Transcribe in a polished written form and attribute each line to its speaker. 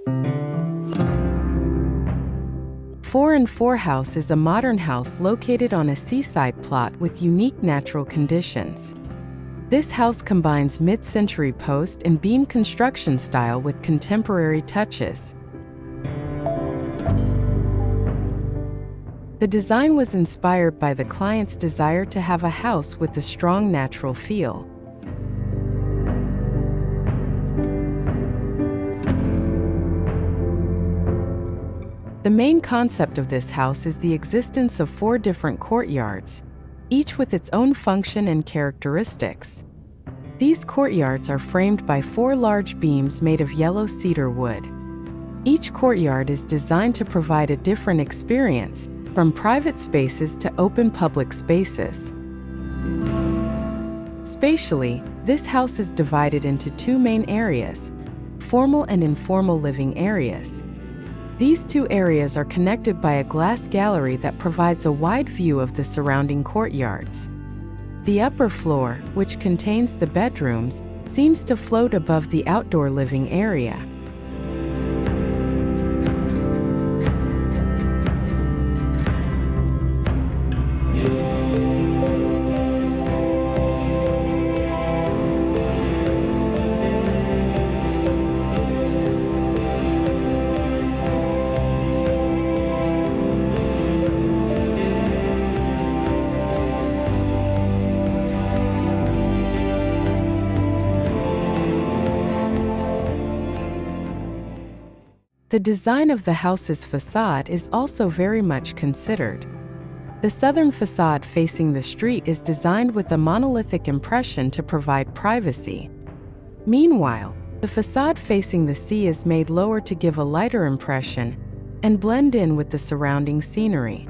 Speaker 1: 4-and-4 House is a modern house located on a seaside plot with unique natural conditions. This house combines mid-century post and beam construction style with contemporary touches. The design was inspired by the client's desire to have a house with a strong natural feel. The main concept of this house is the existence of 4 different courtyards, each with its own function and characteristics. These courtyards are framed by 4 large beams made of yellow cedar wood. Each courtyard is designed to provide a different experience, from private spaces to open public spaces. Spatially, this house is divided into 2 main areas, formal and informal living areas. These 2 areas are connected by a glass gallery that provides a wide view of the surrounding courtyards. The upper floor, which contains the bedrooms, seems to float above the outdoor living area. The design of the house's facade is also very much considered. The southern facade facing the street is designed with a monolithic impression to provide privacy. Meanwhile, the facade facing the sea is made lower to give a lighter impression and blend in with the surrounding scenery.